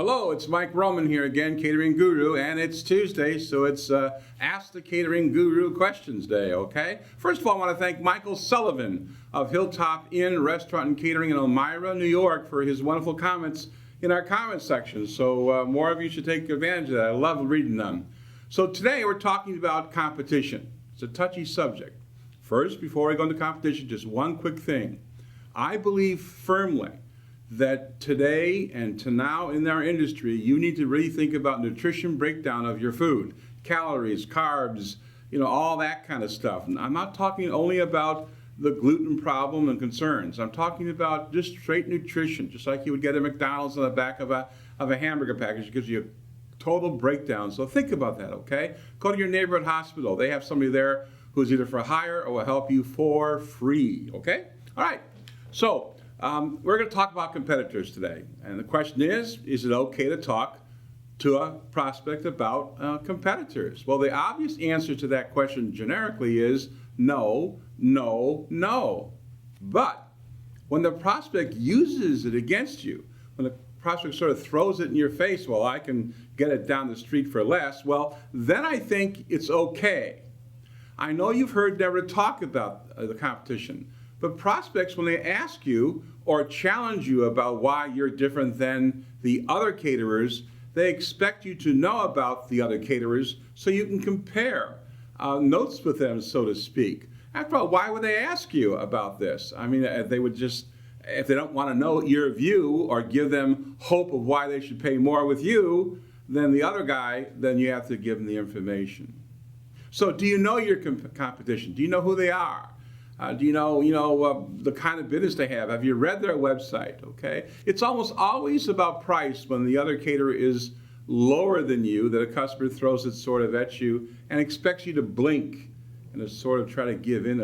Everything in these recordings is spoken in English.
Hello, it's Mike Roman here again, Catering Guru, and it's Tuesday, so it's Ask the Catering Guru Questions Day, okay? First of all, I want to thank Michael Sullivan of Hilltop Inn Restaurant and Catering in Elmira, New York, for his wonderful comments in our comments section. So more of you should take advantage of that. I love reading them. So today we're talking about competition. It's a touchy subject. First, before I go into competition, just one quick thing. I believe firmly that today and to now in our industry, you need to really think about nutrition breakdown of your food. Calories, carbs, all that kind of stuff. And I'm not talking only about the gluten problem and concerns. I'm talking about just straight nutrition, just like you would get at McDonald's on the back of a hamburger package. It gives you a total breakdown. So think about that, okay? Go to your neighborhood hospital. They have somebody there who's either for hire or will help you for free, okay? All right, so we're going to talk about competitors today. And the question is it okay to talk to a prospect about competitors? Well, the obvious answer to that question generically is no, no, no. But when the prospect uses it against you, when the prospect sort of throws it in your face, well, I can get it down the street for less, well, then I think it's okay. I know you've heard never talk about the competition, but prospects, when they ask you or challenge you about why you're different than the other caterers, they expect you to know about the other caterers so you can compare notes with them, so to speak. After all, why would they ask you about this? I mean, they would just, if they don't want to know your view or give them hope of why they should pay more with you than the other guy, then you have to give them the information. So do you know your competition? Do you know who they are? Do you know the kind of business they have? Have you read their website? Okay, it's almost always about price when the other caterer is lower than you, that a customer throws it sort of at you and expects you to blink and to sort of try to give in,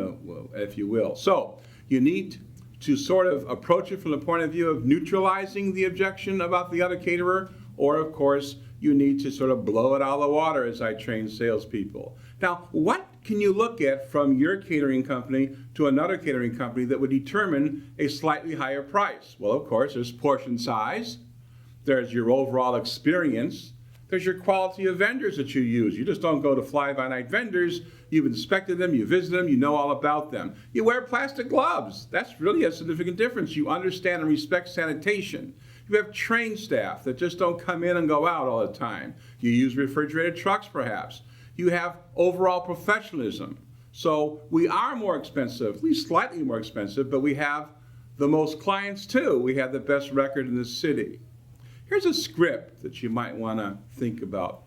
if you will. So you need to sort of approach it from the point of view of neutralizing the objection about the other caterer, or of course, you need to sort of blow it out of the water, as I train salespeople. Now, what can you look at from your catering company to another catering company that would determine a slightly higher price? Well, of course, there's portion size, there's your overall experience, there's your quality of vendors that you use. You just don't go to fly-by-night vendors. You've inspected them, you visit them, you know all about them. You wear plastic gloves. That's really a significant difference. You understand and respect sanitation. You have trained staff that just don't come in and go out all the time. You use refrigerated trucks, perhaps. You have overall professionalism. So we are more expensive, at least slightly more expensive, but we have the most clients too. We have the best record in the city. Here's a script that you might want to think about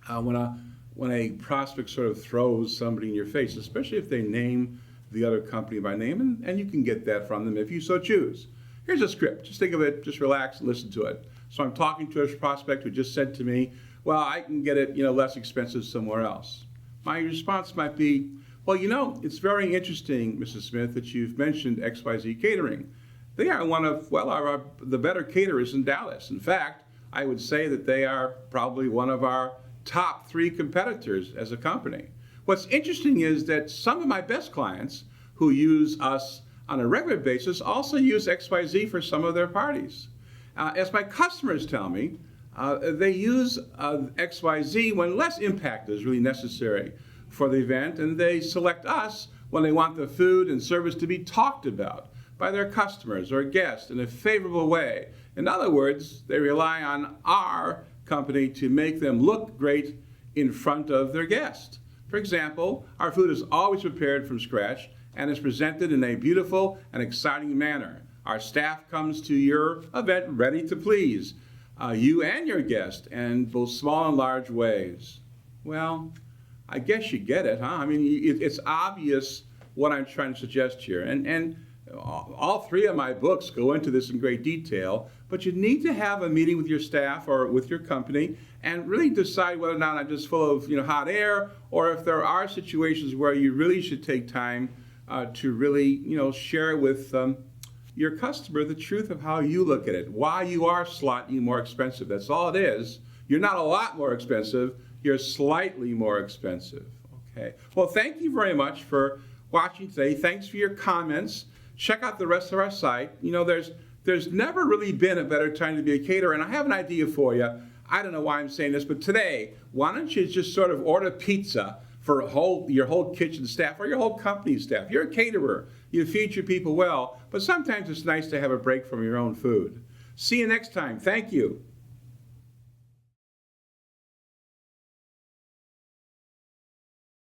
when a prospect sort of throws somebody in your face, especially if they name the other company by name, and you can get that from them if you so choose. Here's a script. Just think of it, just relax and listen to it. So I'm talking to a prospect who just said to me, well, I can get it less expensive somewhere else. My response might be, well, it's very interesting, Mrs. Smith, that you've mentioned XYZ Catering. They are one of, the better caterers in Dallas. In fact, I would say that they are probably one of our top 3 competitors as a company. What's interesting is that some of my best clients who use us on a regular basis also use XYZ for some of their parties. As my customers tell me, they use XYZ when less impact is really necessary for the event, and they select us when they want the food and service to be talked about by their customers or guests in a favorable way. In other words, they rely on our company to make them look great in front of their guests. For example, our food is always prepared from scratch and is presented in a beautiful and exciting manner. Our staff comes to your event ready to please you and your guest in both small and large ways. Well, I guess you get it, huh? I mean, it's obvious what I'm trying to suggest here. And all 3 of my books go into this in great detail, but you need to have a meeting with your staff or with your company and really decide whether or not I'm just full of hot air, or if there are situations where you really should take time to really share with your customer the truth of how you look at it, why you are slightly more expensive. That's all it is. You're not a lot more expensive, you're slightly more expensive. Okay. Well, thank you very much for watching today. Thanks for your comments. Check out the rest of our site. There's there's never really been a better time to be a caterer. And I have an idea for you. I don't know why I'm saying this, but today, why don't you just sort of order pizza for your whole kitchen staff or your whole company staff? You're a caterer. You feed your people well, but sometimes it's nice to have a break from your own food. See you next time. Thank you.